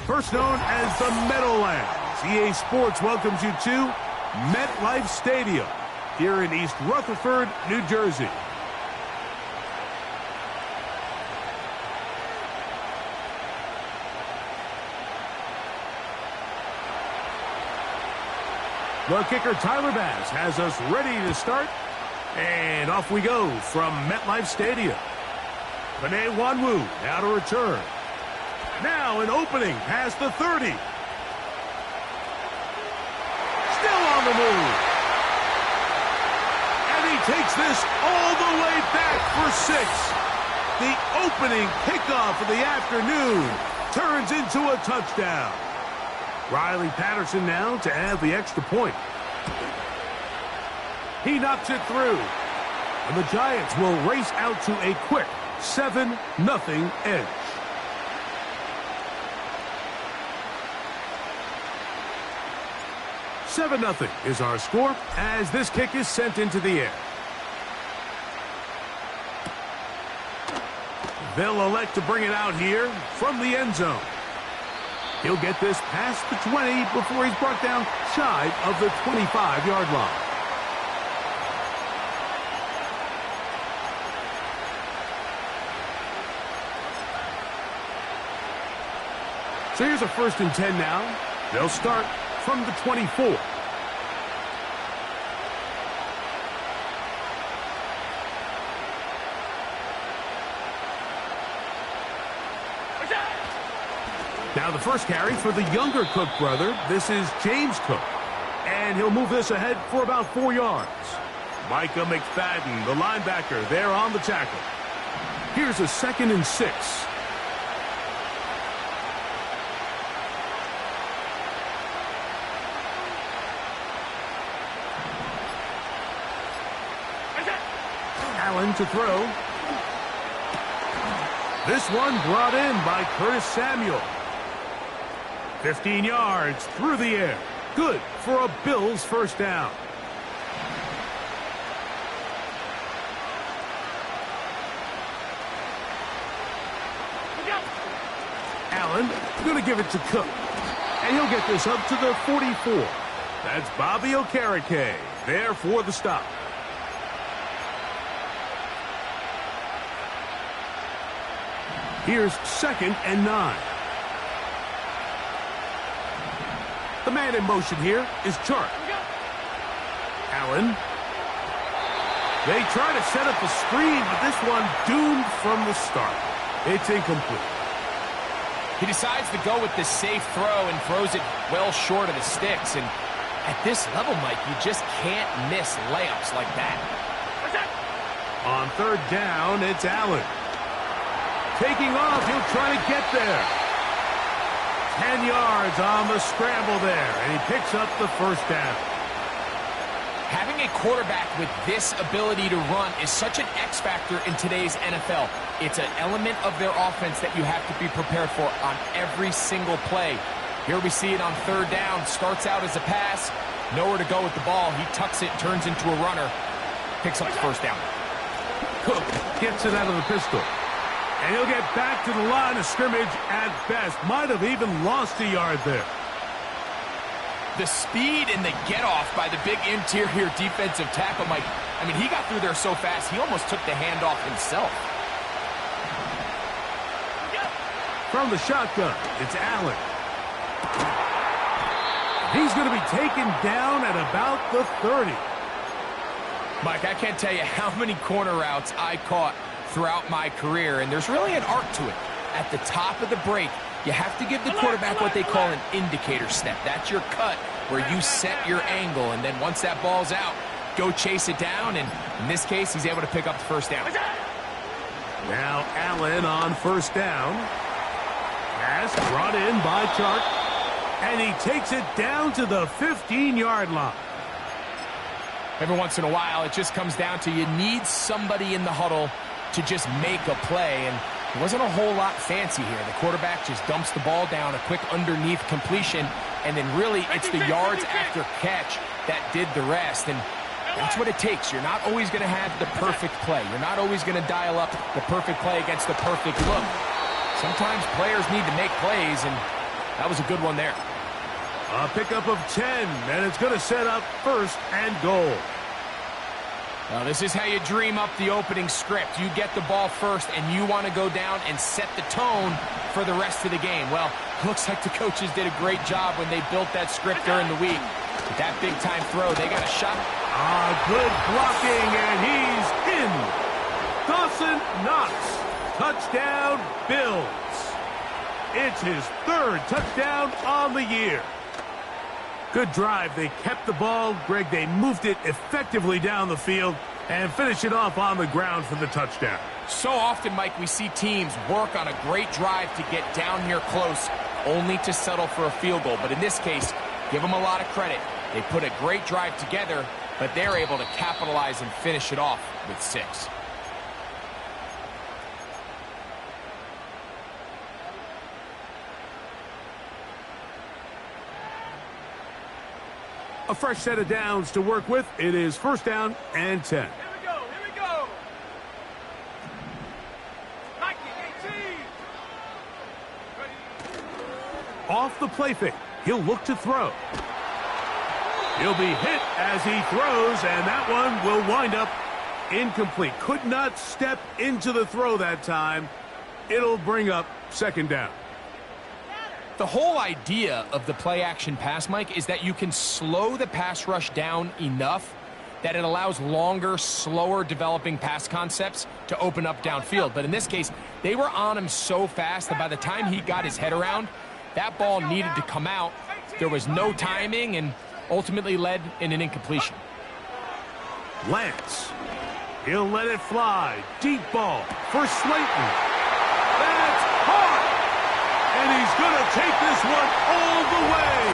first known as the Meadowlands. EA Sports welcomes you to MetLife Stadium here in East Rutherford, New Jersey. The kicker, Tyler Bass, has us ready to start. And off we go from MetLife Stadium. Panay Wanwu now to return. Now an opening past the 30. Still on the move. And he takes this all the way back for 6. The opening kickoff of the afternoon turns into a touchdown. Riley Patterson now to add the extra point. He knocks it through. And the Giants will race out to a quick 7-0 edge. $7-0 is our score as this kick is sent into the air. They'll elect to bring it out here from the end zone. He'll get this past the 20 before he's brought down shy of the 25-yard line. So here's a 1st and 10 now. They'll start from the 24. Now the first carry for the younger Cook brother. This is James Cook. And he'll move this ahead for about 4 yards. Micah McFadden, the linebacker, there on the tackle. Here's a 2nd and 6. Allen to throw. This one brought in by Curtis Samuel. 15 yards through the air. Good for a Bills first down. Allen going to give it to Cook. And he'll get this up to the 44. That's Bobby Okereke there for the stop. Here's 2nd and 9. The man in motion here is Chark. Allen. They try to set up the screen, but this one doomed from the start. It's incomplete. He decides to go with the safe throw and throws it well short of the sticks. And at this level, Mike, you just can't miss layups like that. On 3rd down, it's Allen. Taking off, he'll try to get there. 10 yards on the scramble there, and he picks up the first down. Having a quarterback with this ability to run is such an X factor in today's NFL. It's an element of their offense that you have to be prepared for on every single play. Here we see it on 3rd down. Starts out as a pass. Nowhere to go with the ball. He tucks it, turns into a runner. Picks up the first down. Cook gets it out of the pistol. And he'll get back to the line of scrimmage at best. Might have even lost a yard there. The speed and the get-off by the big interior defensive tackle, Mike. I mean, he got through there so fast, he almost took the handoff himself. From the shotgun, it's Allen. He's going to be taken down at about the 30. Mike, I can't tell you how many corner routes I caught throughout my career, and there's really an art to it. At the top of the break, you have to give the quarterback what they call an indicator step. That's your cut where you set your angle, and then once that ball's out, go chase it down, and in this case, he's able to pick up the first down. Now Allen on 1st down. Pass brought in by Chark, and he takes it down to the 15-yard line. Every once in a while, it just comes down to you need somebody in the huddle to just make a play, and it wasn't a whole lot fancy here. The quarterback just dumps the ball down, a quick underneath completion, and then really it's the yards after catch that did the rest, and that's what it takes. You're not always going to have the perfect play. You're not always going to dial up the perfect play against the perfect look. Sometimes players need to make plays, and That was a good one there. A pickup of 10, and it's going to set up first and goal. Now, this is how you dream up the opening script. You get the ball first, and you want to go down and set the tone for the rest of the game. Well, looks like the coaches did a great job when they built that script during the week. With that big-time throw, they got a shot. Good blocking, and he's in. Dawson Knox, touchdown Bills. It's his third touchdown on the year. Good drive. They kept the ball. Greg, they moved it effectively down the field and finished it off on the ground for the touchdown. So often, Mike, we see teams work on a great drive to get down here close, only to settle for a field goal. But in this case, give them a lot of credit. They put a great drive together, but they're able to capitalize and finish it off with 6. A fresh set of downs to work with. It is first down and 10. Here we go. Nike 18. Off the play fake. He'll look to throw. He'll be hit as he throws, and that one will wind up incomplete. Could not step into the throw that time. It'll bring up second down. The whole idea of the play-action pass, Mike, is that you can slow the pass rush down enough that it allows longer, slower developing pass concepts to open up downfield. But in this case, they were on him so fast that by the time he got his head around, that ball needed to come out. There was no timing and ultimately led in an incompletion. Lance. He'll let it fly. Deep ball for Slayton. That's hard. And he's going to take this one all the way.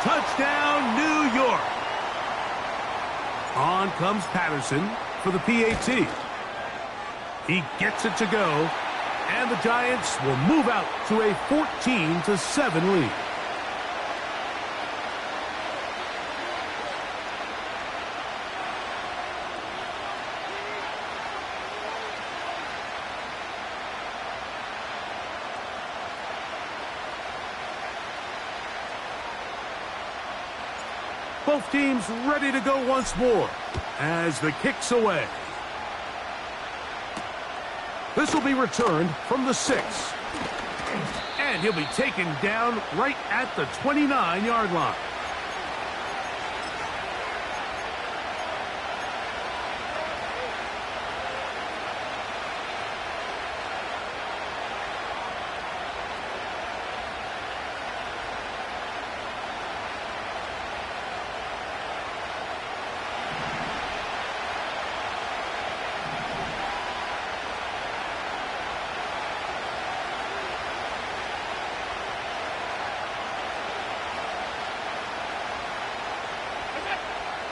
Touchdown, New York. On comes Patterson for the PAT. He gets it to go, and the Giants will move out to a 14-7 lead. Both teams ready to go once more as the kick's away. This will be returned from the 6. And he'll be taken down right at the 29-yard line.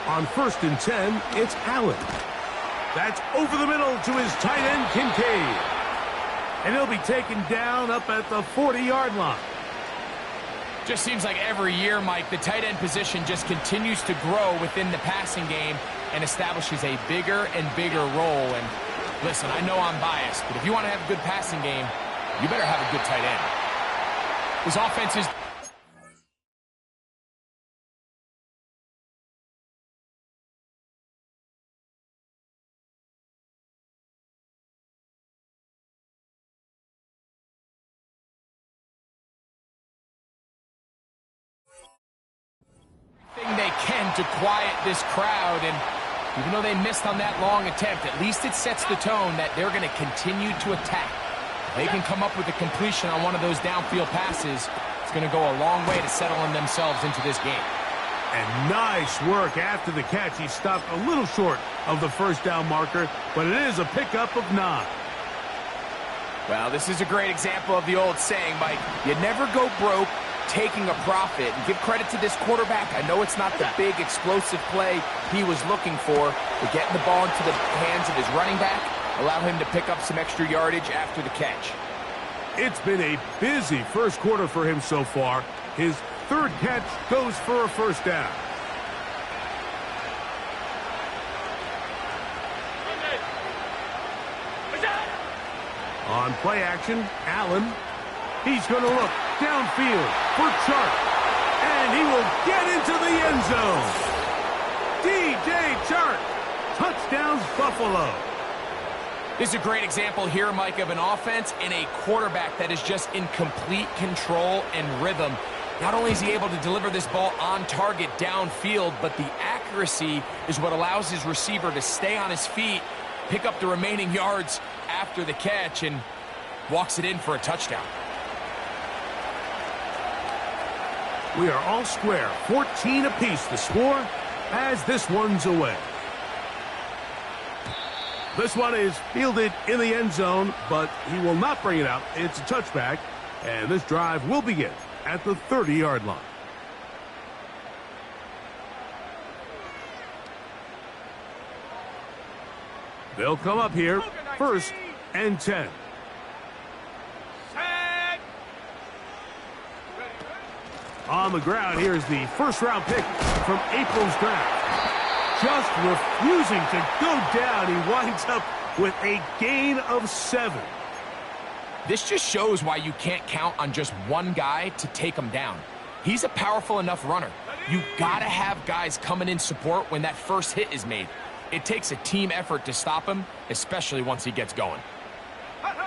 On 1st and 10, it's Allen. That's over the middle to his tight end, Kincaid. And he'll be taken down up at the 40-yard line. Just seems like every year, Mike, the tight end position just continues to grow within the passing game and establishes a bigger and bigger role. And listen, I know I'm biased, but if you want to have a good passing game, you better have a good tight end. His offense is... they can to quiet this crowd, and even though they missed on that long attempt, at least it sets the tone that they're going to continue to attack. If they can come up with a completion on one of those downfield passes, it's going to go a long way to settling themselves into this game. And nice work after the catch. He stopped a little short of the first down marker, but it is a pickup of 9. Well, this is a great example of the old saying, Mike, you never go broke taking a profit. And give credit to this quarterback. I know it's not the big explosive play he was looking for, but getting the ball into the hands of his running back allow him to pick up some extra yardage after the catch. It's been a busy first quarter for him so far. His third catch goes for a first down. On play action, Allen. He's going to look downfield for Chark. And he will get into the end zone. DJ Chark. Touchdown, Buffalo. This is a great example here, Mike, of an offense and a quarterback that is just in complete control and rhythm. Not only is he able to deliver this ball on target downfield, but the accuracy is what allows his receiver to stay on his feet, pick up the remaining yards after the catch, and walks it in for a touchdown. We are all square, 14 apiece the score as this one's away. This one is fielded in the end zone, but he will not bring it out. It's a touchback, and this drive will begin at the 30-yard line. They'll come up here, first and 10. On the ground, here's the first-round pick from April's draft. Just refusing to go down. He winds up with a gain of 7. This just shows why you can't count on just one guy to take him down. He's a powerful enough runner. You gotta have guys coming in support when that first hit is made. It takes a team effort to stop him, especially once he gets going. And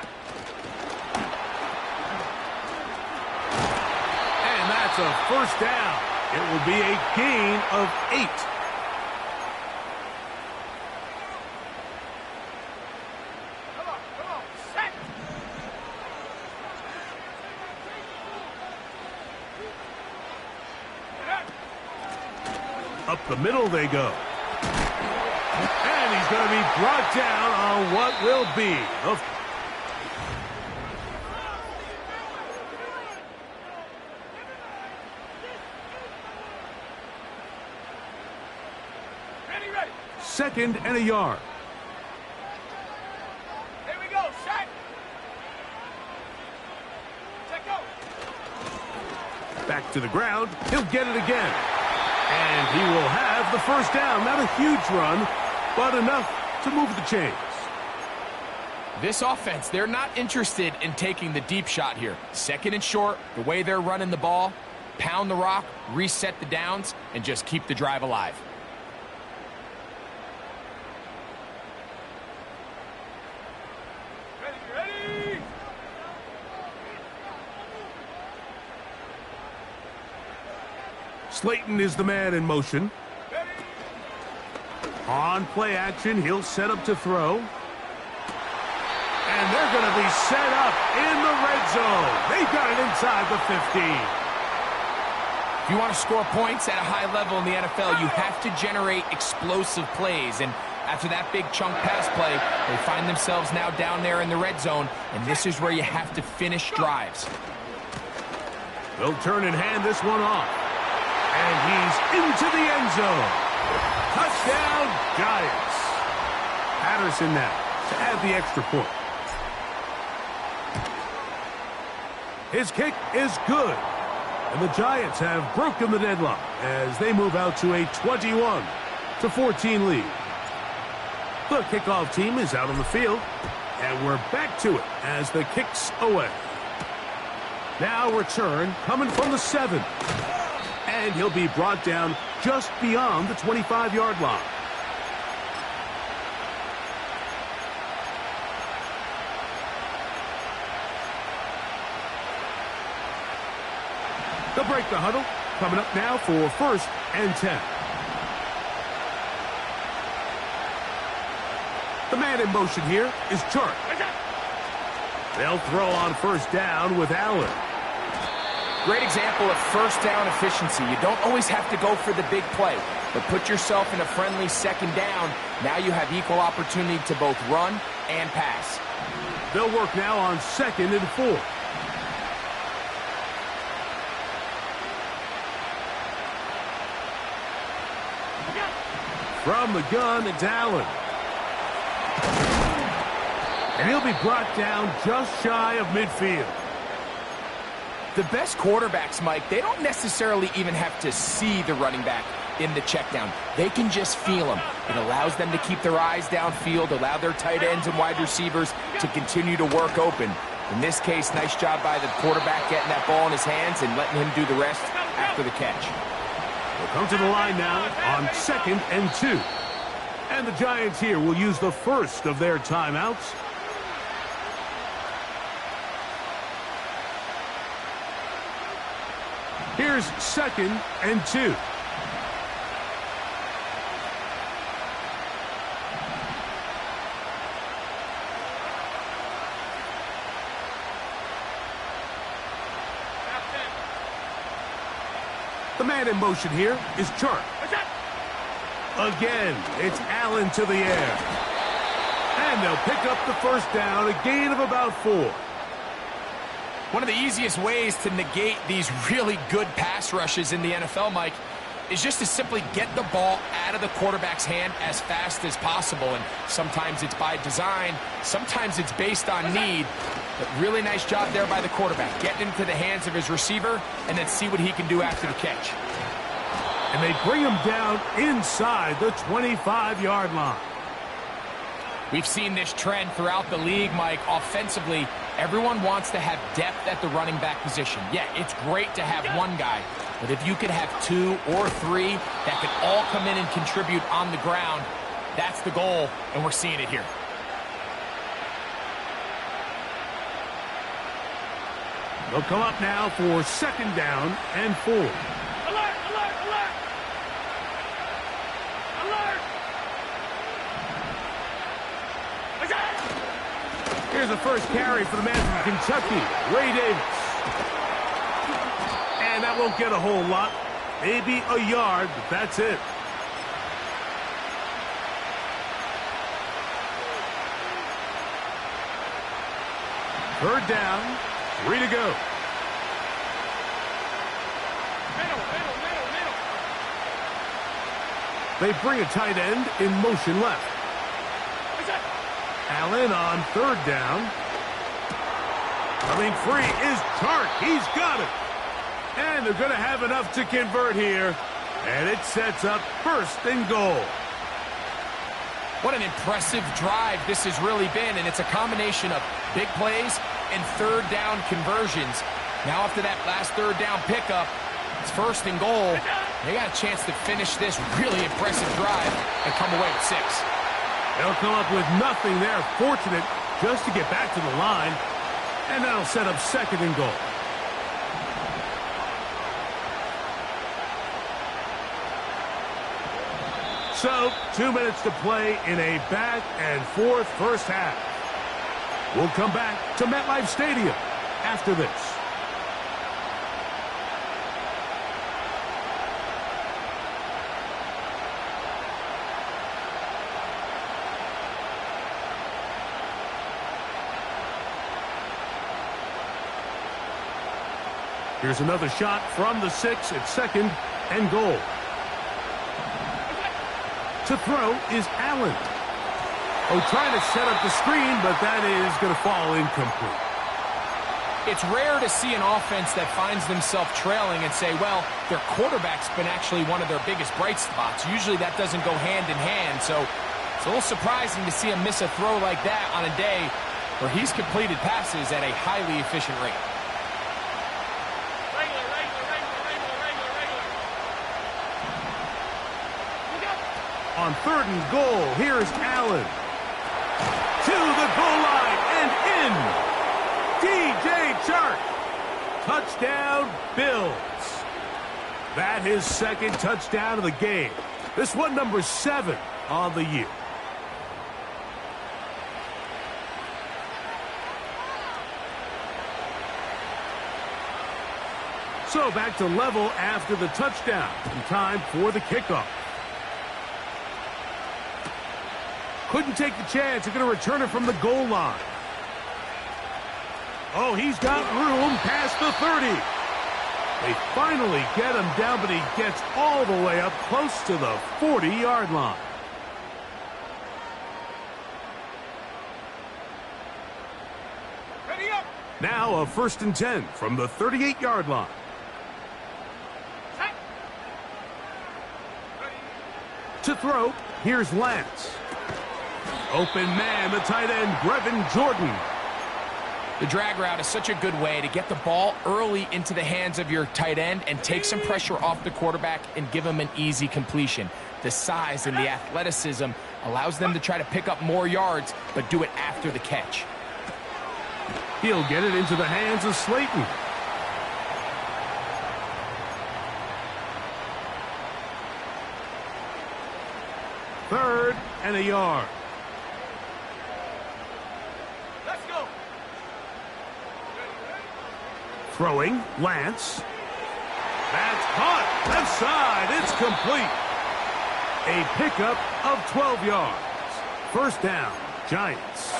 that's a first down. It will be a gain of 8. Up the middle they go. And he's going to be brought down on what will be Ready. second and a yard. Here we go, set. Set, go. Back to the ground. He'll get it again. And he will have the first down. Not a huge run, but enough to move the chains. This offense, they're not interested in taking the deep shot here. Second and short, the way they're running the ball, pound the rock, reset the downs, and just keep the drive alive. Ready. Slayton is the man in motion. On play action, he'll set up to throw. And they're going to be set up in the red zone. They've got it inside the 15. If you want to score points at a high level in the NFL, you have to generate explosive plays. And after that big chunk pass play, they find themselves now down there in the red zone. And this is where you have to finish drives. They'll turn and hand this one off. And he's into the end zone. Touchdown, Giants. Patterson now to add the extra point. His kick is good. And the Giants have broken the deadlock as they move out to a 21-14 lead. The kickoff team is out on the field. And we're back to it as the kick's away. Now return coming from the 7. And he'll be brought down just beyond the 25-yard line. They'll break the huddle. Coming up now for first and 10. The man in motion here is Chark. They'll throw on first down with Allen. Great example of first down efficiency. You don't always have to go for the big play, but put yourself in a friendly second down. Now you have equal opportunity to both run and pass. They'll work now on second and 4. From the gun, it's Allen. And he'll be brought down just shy of midfield. The best quarterbacks, Mike, they don't necessarily even have to see the running back in the check down. They can just feel him. It allows them to keep their eyes downfield, allow their tight ends and wide receivers to continue to work open. In this case, nice job by the quarterback getting that ball in his hands and letting him do the rest after the catch. We'll come to the line now on 2nd and 2. And the Giants here will use the first of their timeouts. Here's 2nd and 2. The man in motion here is Chark. Again, it's Allen to the air. And they'll pick up the first down, a gain of about 4. One of the easiest ways to negate these really good pass rushes in the NFL, Mike, is just to simply get the ball out of the quarterback's hand as fast as possible. And sometimes it's by design, sometimes it's based on need. But really nice job there by the quarterback, getting into the hands of his receiver and then see what he can do after the catch. And they bring him down inside the 25-yard line. We've seen this trend throughout the league, Mike. Offensively, everyone wants to have depth at the running back position. Yeah, it's great to have one guy, but if you could have 2 or 3 that could all come in and contribute on the ground, that's the goal, and we're seeing it here. They'll come up now for 2nd down and 4. Alert, alert, alert! Alert! Here's the first carry for the man from Kentucky, Ray Davis. And that won't get a whole lot. Maybe a yard, but that's it. Third down, 3 to go. Middle. They bring a tight end in motion left. Allen on 3rd down. Coming free is Chark. He's got it. And they're going to have enough to convert here. And it sets up 1st and goal. What an impressive drive this has really been, and it's a combination of big plays and 3rd down conversions. Now after that last 3rd down pickup, it's 1st and goal. They got a chance to finish this really impressive drive and come away with 6. They'll come up with nothing there. Fortunate just to get back to the line. And that'll set up 2nd and goal. So, 2 minutes to play in a back-and-forth first half. We'll come back to MetLife Stadium after this. Here's another shot from the 6 at 2nd and goal. To throw is Allen. Oh, trying to set up the screen, but that is going to fall incomplete. It's rare to see an offense that finds themselves trailing and say, well, their quarterback's been actually one of their biggest bright spots. Usually that doesn't go hand in hand, so it's a little surprising to see him miss a throw like that on a day where he's completed passes at a highly efficient rate. On 3rd and goal, here's Allen. To the goal line and in. DJ Chark. Touchdown, Bills. That his 2nd touchdown of the game. This one number 7 on the year. So back to level after the touchdown. And time for the kickoff. Couldn't take the chance. They're going to return it from the goal line. Oh, he's got room past the 30. They finally get him down, but he gets all the way up close to the 40-yard line. Now a 1st and 10 from the 38-yard line. To throw, here's Lance. Open man, the tight end, Brevin Jordan. The drag route is such a good way to get the ball early into the hands of your tight end and take some pressure off the quarterback and give him an easy completion. The size and the athleticism allows them to try to pick up more yards, but do it after the catch. He'll get it into the hands of Slayton. Third and a yard. Let's go. Throwing, Lance. That's caught. Left side. It's complete. A pickup of 12 yards. 1st down, Giants.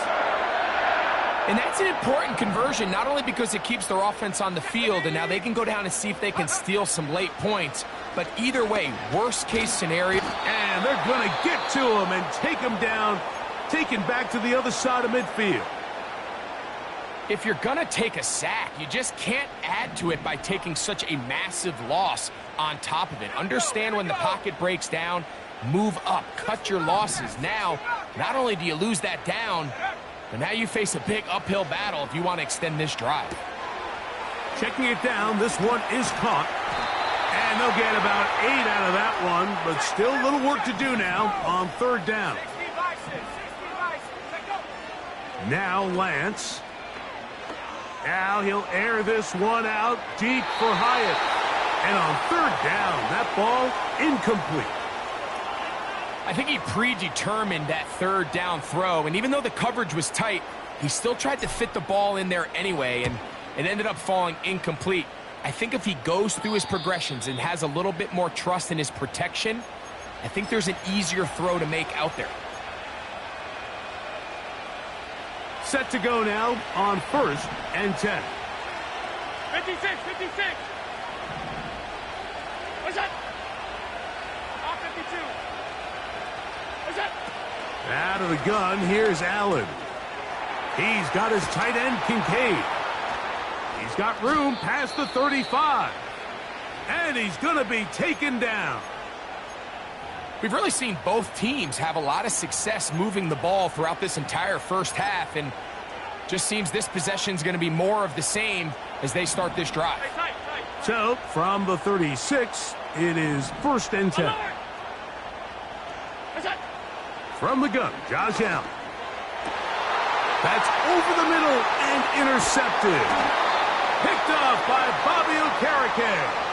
And that's an important conversion, not only because it keeps their offense on the field, and now they can go down and see if they can steal some late points, but either way, worst case scenario. And they're going to get to him and take him down, taken back to the other side of midfield. If you're going to take a sack, you just can't add to it by taking such a massive loss on top of it. Understand when the pocket breaks down, move up, cut your losses. Now, not only do you lose that down, but now you face a big uphill battle if you want to extend this drive. Checking it down, this one is caught. And they'll get about 8 out of that one, but still a little work to do now on 3rd down. 16 by 6, 16 by 6. Let's go. Now Lance. Now he'll air this one out deep for Hyatt. And on 3rd down, that ball incomplete. I think he predetermined that 3rd down throw, and even though the coverage was tight, he still tried to fit the ball in there anyway, and it ended up falling incomplete. I think if he goes through his progressions and has a little bit more trust in his protection, I think there's an easier throw to make out there. Set to go now on 1st and 10. 56, 56. What's that? Off 52. What's that? Out of the gun, here's Allen. He's got his tight end, Kincaid. He's got room past the 35. And he's going to be taken down. We've really seen both teams have a lot of success moving the ball throughout this entire 1st half, and just seems this possession is going to be more of the same as they start this drive. Tight. So, from the 36, it is 1st and 10. What's that? From the gun, Josh Allen. That's over the middle and intercepted. Picked off by Bobby Okereke.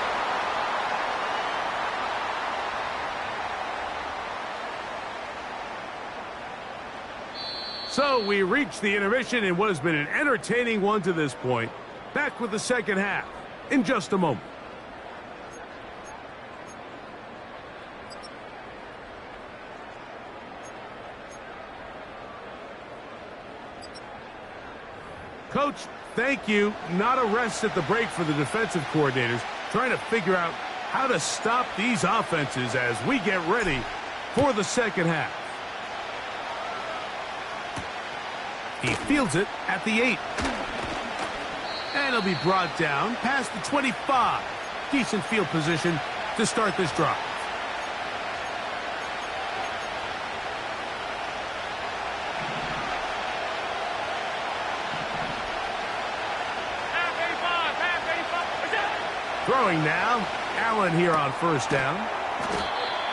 So we reach the intermission in what has been an entertaining one to this point. Back with the 2nd half in just a moment. Coach, thank you. Not a rest at the break for the defensive coordinators, trying to figure out how to stop these offenses as we get ready for the 2nd half. He fields it at the 8. And he'll be brought down past the 25. Decent field position to start this drive. Throwing now, Allen here on 1st down.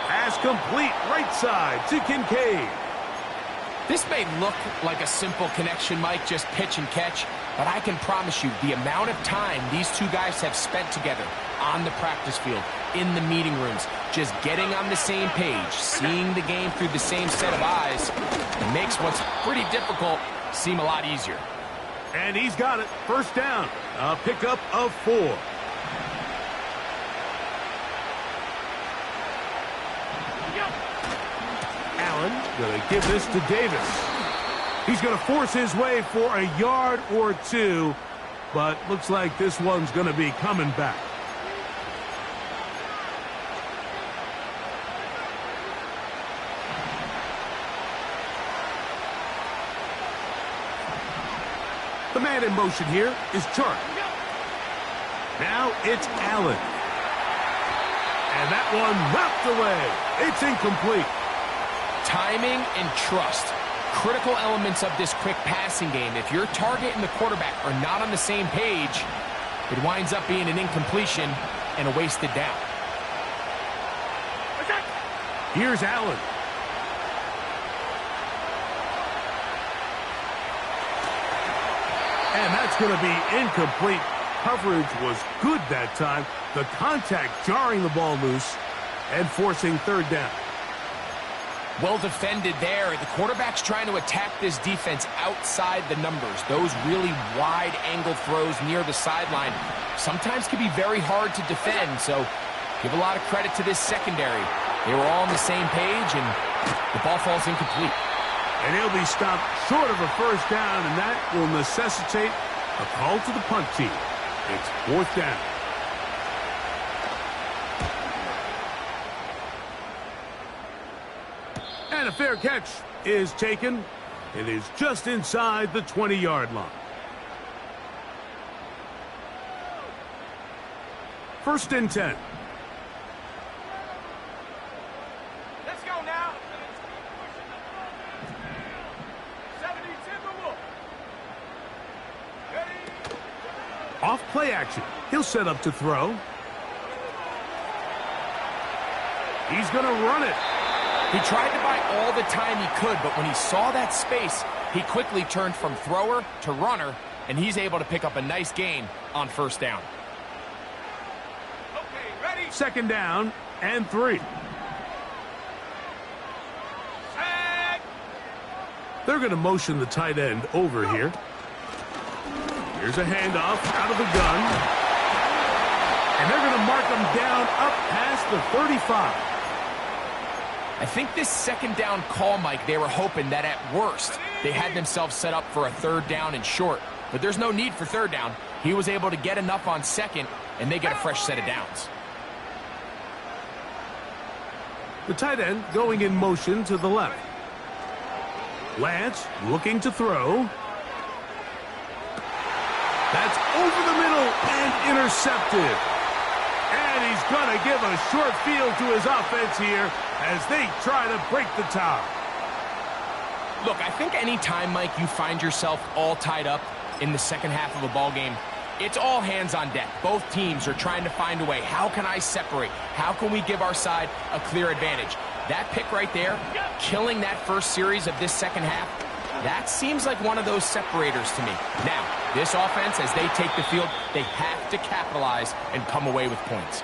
Pass complete, right side to Kincaid. This may look like a simple connection, Mike, just pitch and catch, but I can promise you the amount of time these two guys have spent together on the practice field, in the meeting rooms, just getting on the same page, seeing the game through the same set of eyes, it makes what's pretty difficult seem a lot easier. And he's got it. 1st down. A pickup of 4. Allen going to give this to Davis. He's going to force his way for a yard or 2, but looks like this one's going to be coming back. The man in motion here is Chark. Now it's Allen. And that one knocked away. It's incomplete. Timing and trust. Critical elements of this quick passing game. If your target and the quarterback are not on the same page, it winds up being an incompletion and a wasted down. Here's Allen. And that's going to be incomplete. Coverage was good that time. The contact jarring the ball loose and forcing third down. Well defended there. The quarterback's trying to attack this defense outside the numbers. Those really wide angle throws near the sideline sometimes can be very hard to defend. So give a lot of credit to this secondary. They were all on the same page, and the ball falls incomplete. And he'll be stopped short of a first down, and that will necessitate a call to the punt team. It's fourth down. And a fair catch is taken. It is just inside the 20-yard line. First and 10. Let's go now. 70 Timberwolves. Ready? Off play action. He'll set up to throw. He's going to run it. He tried to buy all the time he could, but when he saw that space, he quickly turned from thrower to runner, and he's able to pick up a nice gain on first down. Okay, ready? Second down and 3. Set. They're going to motion the tight end over here. Here's a handoff out of the gun. And they're going to mark him down up past the 35. I think this second down call, Mike, they were hoping that at worst they had themselves set up for a third down and short. But there's no need for third down. He was able to get enough on second, and they get a fresh set of downs. The tight end going in motion to the left. Lance looking to throw. That's over the middle and intercepted. And he's going to give a short field to his offense here as they try to break the tie. Look, I think any time, Mike, you find yourself all tied up in the second half of a ball game, it's all hands on deck. Both teams are trying to find a way. How can I separate? How can we give our side a clear advantage? That pick right there, killing that first series of this second half, that seems like one of those separators to me. Now, this offense, as they take the field, they have to capitalize and come away with points.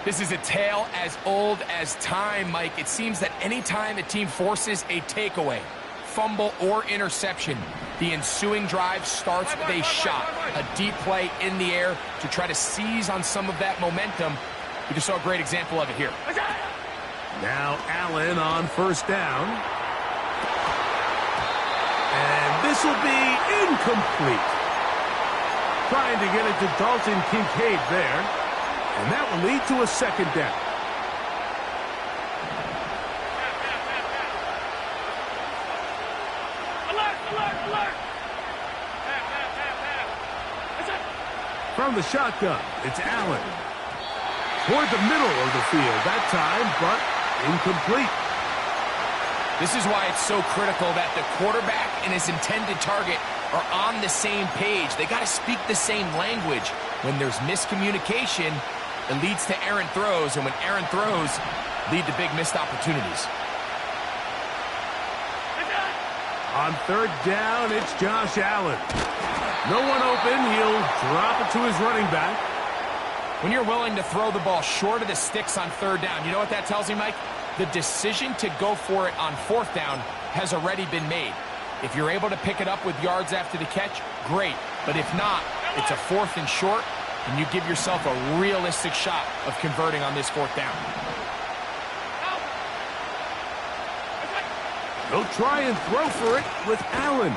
This is a tale as old as time, Mike. It seems that any time a team forces a takeaway, fumble, or interception, the ensuing drive starts with a shot, a deep play in the air to try to seize on some of that momentum. We just saw a great example of it here. Now Allen on first down. And this will be incomplete. Trying to get it to Dalton Kincaid there. And that will lead to a second down. Alert, alert, alert. From the shotgun, it's Allen. Toward the middle of the field that time, but incomplete. This is why it's so critical that the quarterback and his intended target are on the same page. They got to speak the same language. When there's miscommunication, it leads to errant throws, and when errant throws lead to big missed opportunities. On third down, it's Josh Allen. No one open. He'll drop it to his running back. When you're willing to throw the ball short of the sticks on third down, you know what that tells me, Mike? The decision to go for it on fourth down has already been made. If you're able to pick it up with yards after the catch, great. But if not, it's a fourth and short, and you give yourself a realistic shot of converting on this fourth down. They'll try and throw for it with Allen.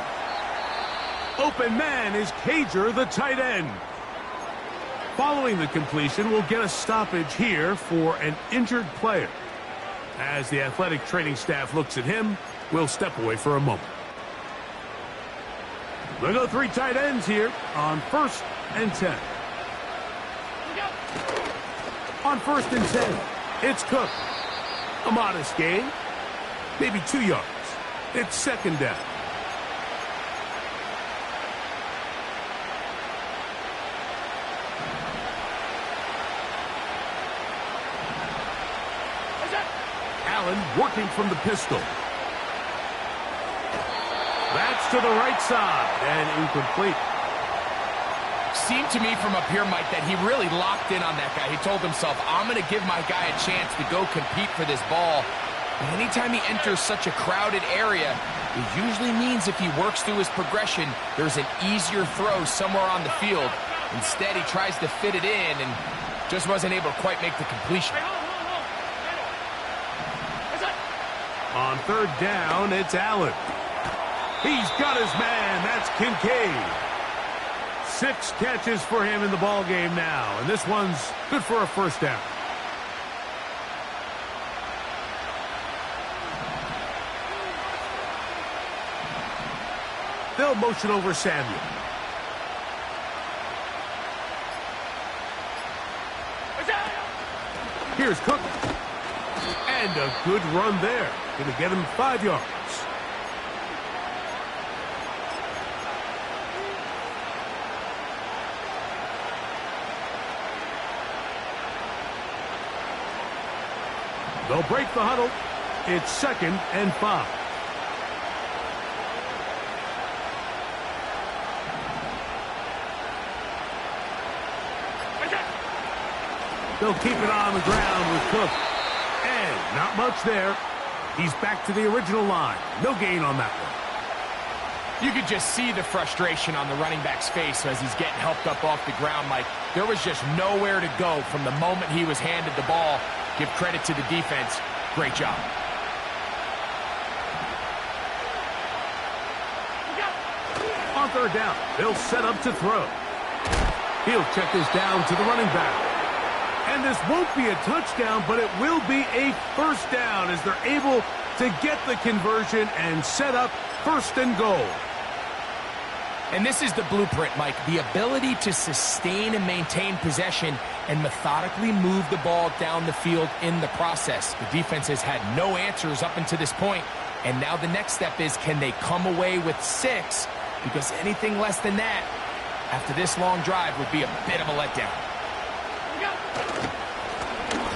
Open man is Cager, the tight end. Following the completion, we'll get a stoppage here for an injured player. As the athletic training staff looks at him, we'll step away for a moment. They'll go 3 tight ends here on 1st and 10. On 1st and 10, it's Cook. A modest gain, maybe 2 yards. It's 2nd down. Allen working from the pistol. That's to the right side and incomplete. Seemed to me from up here, Mike, that he really locked in on that guy. He told himself, I'm going to give my guy a chance to go compete for this ball. And anytime he enters such a crowded area, it usually means if he works through his progression, there's an easier throw somewhere on the field. Instead, he tries to fit it in and just wasn't able to quite make the completion. On 3rd down, it's Allen. He's got his man. That's Kincaid. 6 catches for him in the ball game now, and this one's good for a 1st down. They'll motion over Samuel. Here's Cook. And a good run there. Going to get him 5 yards. They'll break the huddle. It's 2nd and 5. They'll keep it on the ground with Cook. And not much there. He's back to the original line. No gain on that one. You could just see the frustration on the running back's face as he's getting helped up off the ground, Mike. There was just nowhere to go from the moment he was handed the ball. Give credit to the defense. Great job. On 3rd down, they'll set up to throw. He'll check this down to the running back. And this won't be a touchdown, but it will be a 1st down as they're able to get the conversion and set up 1st and goal. And this is the blueprint, Mike. The ability to sustain and maintain possession and methodically move the ball down the field in the process. The defense has had no answers up until this point, and now the next step is, can they come away with 6? Because anything less than that, after this long drive, would be a bit of a letdown.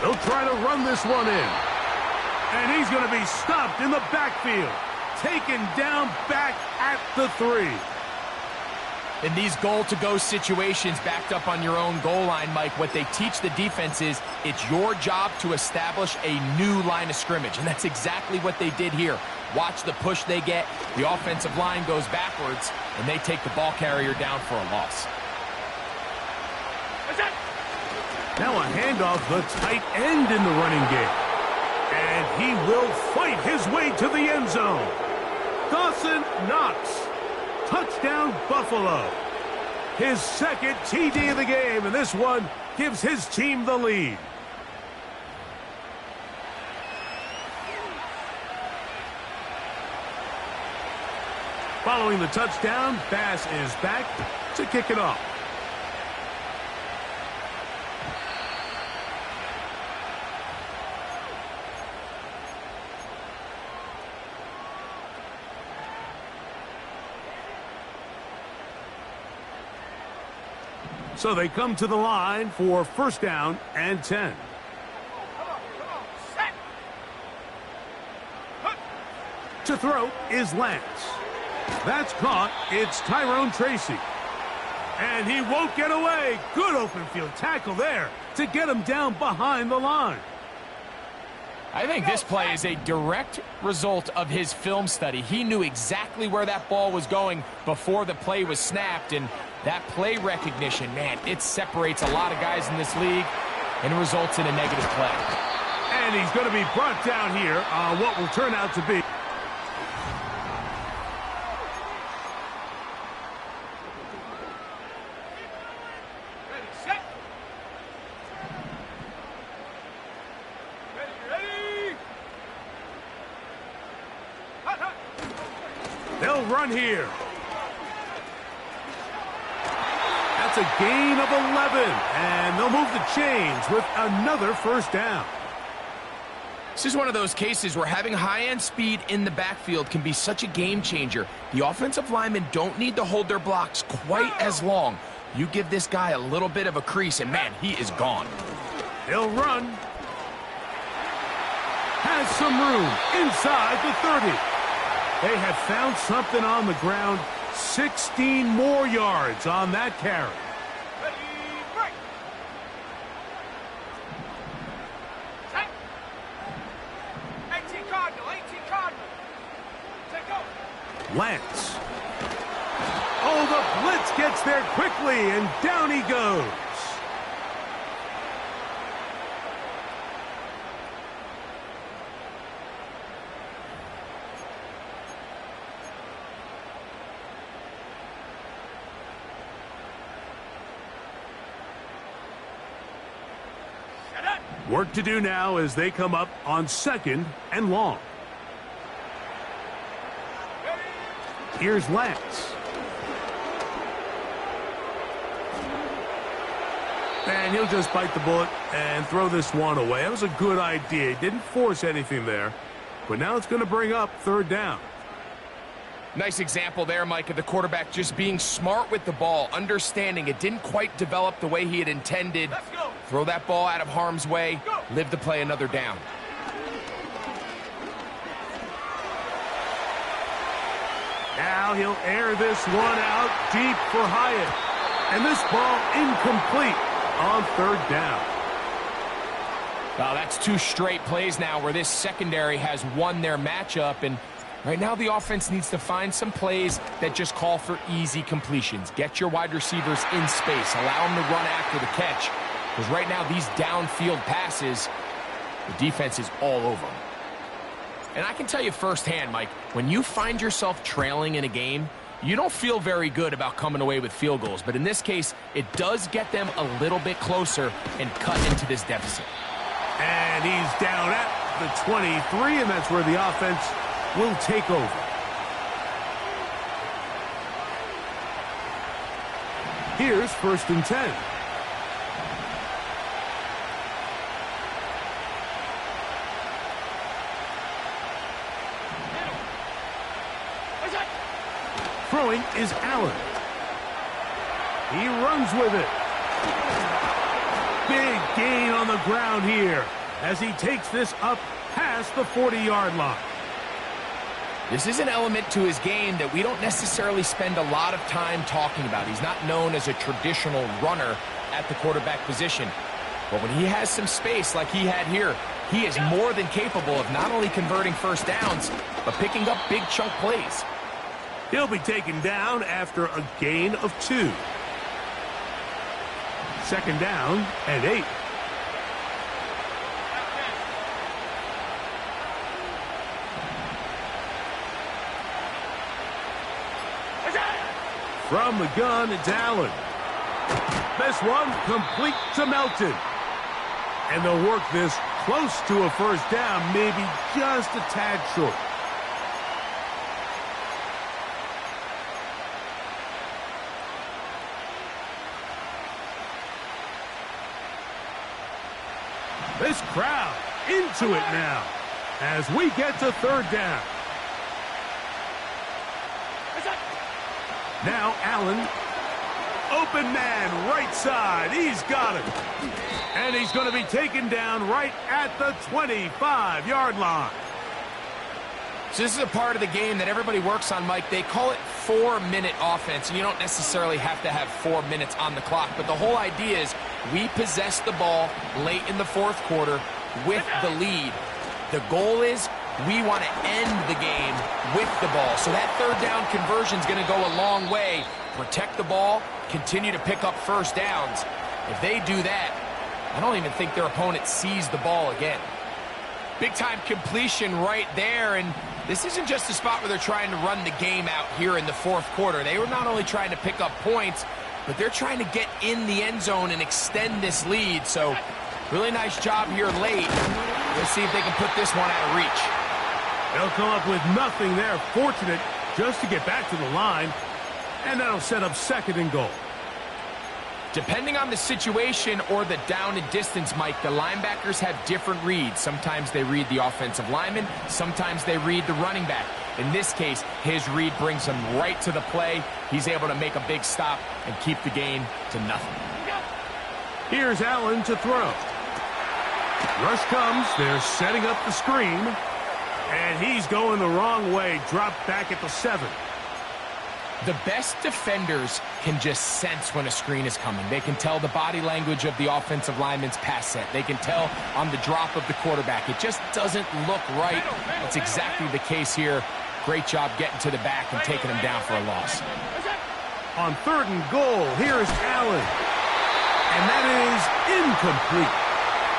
They'll try to run this one in. And he's going to be stopped in the backfield. Taken down back at the 3. In these goal-to-go situations backed up on your own goal line, Mike, what they teach the defense is it's your job to establish a new line of scrimmage, and that's exactly what they did here. Watch the push they get. The offensive line goes backwards, and they take the ball carrier down for a loss. Now a handoff, the tight end in the running game. And he will fight his way to the end zone. Dawson Knox. Touchdown, Buffalo. His 2nd TD of the game, and this one gives his team the lead. Following the touchdown, Bass is back to kick it off. So they come to the line for 1st down and 10. To throw is Lance. That's caught. It's Tyrone Tracy. And he won't get away. Good open field tackle there to get him down behind the line. I think this play is a direct result of his film study. He knew exactly where that ball was going before the play was snapped, and that play recognition, man, it separates a lot of guys in this league and results in a negative play. And he's going to be brought down here on what will turn out to be. They'll run here. That's a gain of 11, and they'll move the chains with another first down. This is one of those cases where having high-end speed in the backfield can be such a game changer. The offensive linemen don't need to hold their blocks quite as long. You give this guy a little bit of a crease, and man, he is gone. He'll run. Has some room inside the 30. They have found something on the ground. 16 more yards on that carry. Ready, break. Set. 18 Cardinal, 18 Cardinal. Set, go. Lance. Oh, the blitz gets there quickly, and down he goes. Work to do now as they come up on 2nd and long. Here's Lance. And he'll just bite the bullet and throw this one away. That was a good idea. He didn't force anything there. But now it's going to bring up 3rd down. Nice example there, Mike, of the quarterback just being smart with the ball, understanding it didn't quite develop the way he had intended. Let's go. Throw that ball out of harm's way, live to play another down. Now he'll air this one out deep for Hyatt. And this ball incomplete on 3rd down. Well, that's 2 straight plays now where this secondary has won their matchup, and right now the offense needs to find some plays that just call for easy completions. Get your wide receivers in space. Allow them to run after the catch. Because right now these downfield passes, the defense is all over them. And I can tell you firsthand, Mike, when you find yourself trailing in a game, you don't feel very good about coming away with field goals. But in this case, it does get them a little bit closer and cut into this deficit. And he's down at the 23, and that's where the offense will take over. Here's 1st and 10. Throwing is Allen. He runs with it. Big gain on the ground here as he takes this up past the 40-yard line. This is an element to his game that we don't necessarily spend a lot of time talking about. He's not known as a traditional runner at the quarterback position. But when he has some space like he had here, he is more than capable of not only converting first downs, but picking up big chunk plays. He'll be taken down after a gain of 2. 2nd down and 8. From the gun, it's Allen. This one complete to Melton. And they'll work this close to a first down, maybe just a tad short. This crowd into it now as we get to 3rd down. Now Allen, open man, right side. He's got it. And he's going to be taken down right at the 25-yard line. So this is a part of the game that everybody works on, Mike. They call it 4-minute offense, and you don't necessarily have to have 4 minutes on the clock. But the whole idea is we possess the ball late in the 4th quarter with the lead. The goal is we want to end the game with the ball. So that 3rd down conversion is going to go a long way. Protect the ball, continue to pick up first downs. If they do that, I don't even think their opponent sees the ball again. Big-time completion right there, and this isn't just a spot where they're trying to run the game out here in the 4th quarter. They were not only trying to pick up points, but they're trying to get in the end zone and extend this lead. So really nice job here late. Let's see if they can put this one out of reach. They'll come up with nothing there. Fortunate just to get back to the line, and that'll set up 2nd and goal. Depending on the situation or the down and distance, Mike, the linebackers have different reads. Sometimes they read the offensive lineman. Sometimes they read the running back. In this case, his read brings him right to the play. He's able to make a big stop and keep the gain to nothing. Here's Allen to throw. Rush comes. They're setting up the screen. And he's going the wrong way. Dropped back at the 7. The best defenders can just sense when a screen is coming. They can tell the body language of the offensive lineman's pass set. They can tell on the drop of the quarterback. It just doesn't look right. That's exactly the case here. Great job getting to the back and taking him down for a loss. On 3rd and goal, here's Allen. And that is incomplete.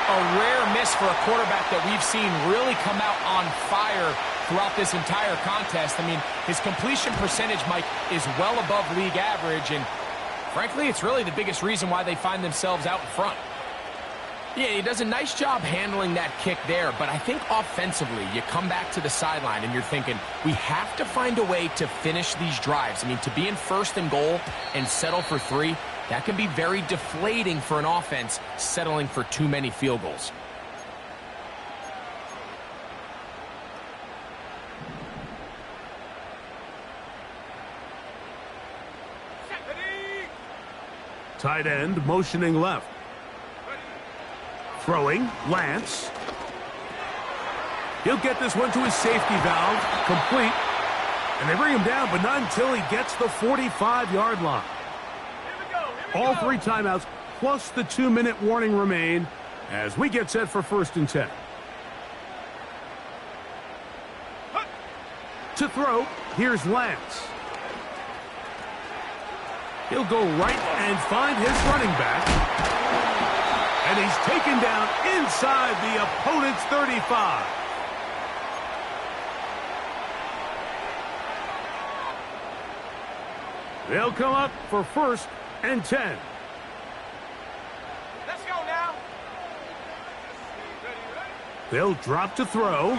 A rare miss for a quarterback that we've seen really come out on fire throughout this entire contest. I mean, his completion percentage, Mike, is well above league average, and frankly, it's really the biggest reason why they find themselves out in front. Yeah, he does a nice job handling that kick there, but I think offensively, you come back to the sideline and you're thinking, we have to find a way to finish these drives. I mean, to be in 1st and goal and settle for 3, that can be very deflating for an offense settling for too many field goals. Tight end motioning left. Throwing, Lance. He'll get this one to his safety valve, complete. And they bring him down, but not until he gets the 45-yard line. All 3 timeouts, plus the 2-minute warning remain as we get set for 1st and 10. To throw, here's Lance. He'll go right and find his running back. And he's taken down inside the opponent's 35. They'll come up for 1st and 10. Let's go now. They'll drop to throw.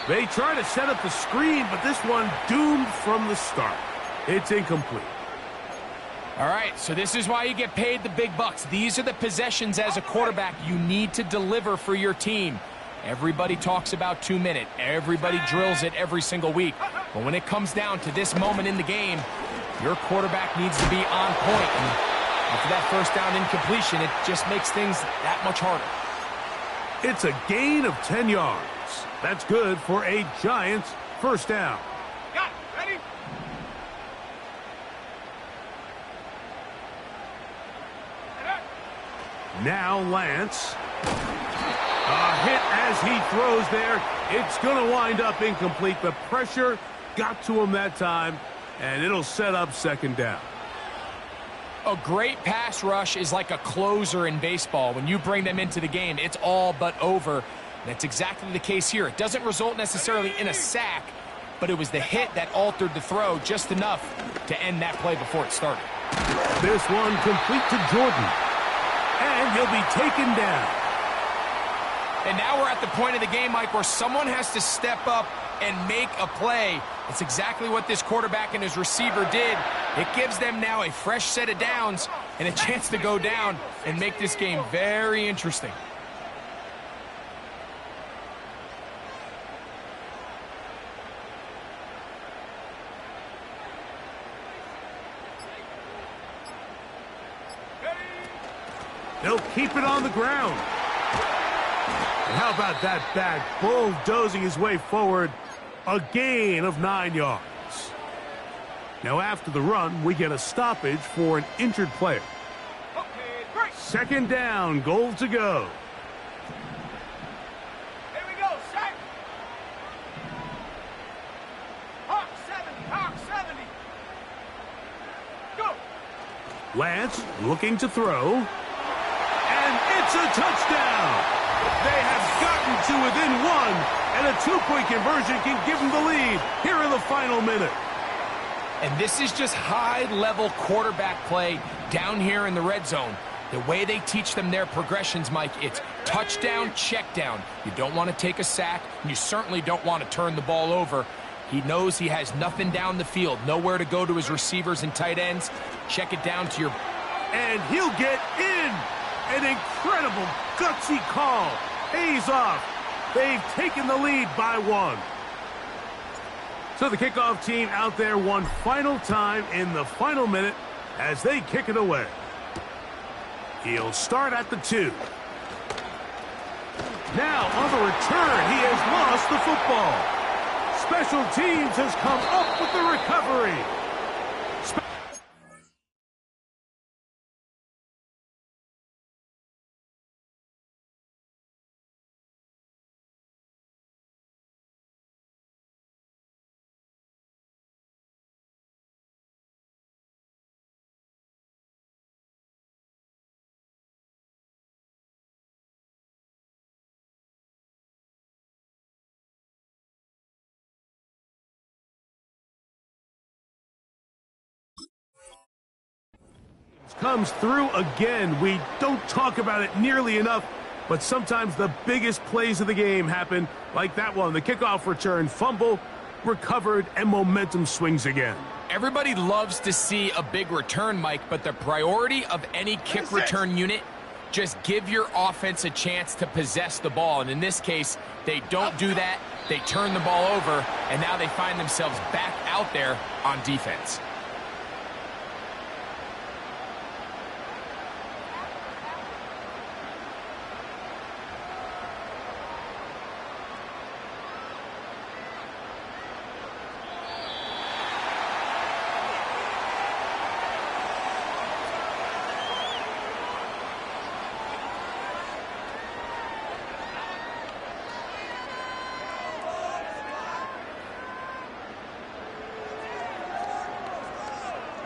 They try to set up the screen, but this one doomed from the start. It's incomplete. All right, so this is why you get paid the big bucks. These are the possessions as a quarterback you need to deliver for your team. Everybody talks about 2-minute. Everybody drills it every single week. But when it comes down to this moment in the game, your quarterback needs to be on point. And after that 1st down incompletion, it just makes things that much harder. It's a gain of 10 yards. That's good for a Giants 1st down. Got it. Ready? Now Lance. A hit as he throws there. It's going to wind up incomplete. The pressure got to him that time, and it'll set up 2nd down. A great pass rush is like a closer in baseball. When you bring them into the game, it's all but over. That's exactly the case here. It doesn't result necessarily in a sack, but it was the hit that altered the throw just enough to end that play before it started. This one complete to Jordan. And he'll be taken down. And now we're at the point of the game, Mike, where someone has to step up and make a play. That's exactly what this quarterback and his receiver did. It gives them now a fresh set of downs and a chance to go down and make this game very interesting. They'll keep it on the ground. And how about that back bulldozing his way forward? A gain of 9 yards. Now after the run, we get a stoppage for an injured player. 2nd down, goal to go. Here we go, set. Hawk 70. Go. Lance looking to throw. And it's a touchdown. They have gotten to within 1, and a 2-point conversion can give them the lead here in the final minute. And this is just high-level quarterback play down here in the red zone. The way they teach them their progressions, Mike, it's touchdown, check down. You don't want to take a sack, and you certainly don't want to turn the ball over. He knows he has nothing down the field, nowhere to go to his receivers and tight ends. Check it down to your And he'll get in. An incredible, gutsy call. Pays off. They've taken the lead by 1. So the kickoff team out there one final time in the final minute as they kick it away. He'll start at the 2. Now on the return, he has lost the football. Special teams has come up with the recovery. Comes through again. We don't talk about it nearly enough, but sometimes the biggest plays of the game happen like that one. The kickoff return, fumble, recovered, and momentum swings again. Everybody loves to see a big return, Mike, but the priority of any kick return unit, just give your offense a chance to possess the ball. And in this case, they don't do that. They turn the ball over, and now they find themselves back out there on defense.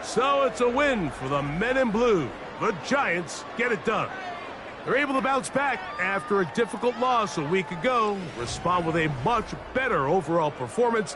So it's a win for the men in blue. The Giants get it done. They're able to bounce back after a difficult loss a week ago, respond with a much better overall performance,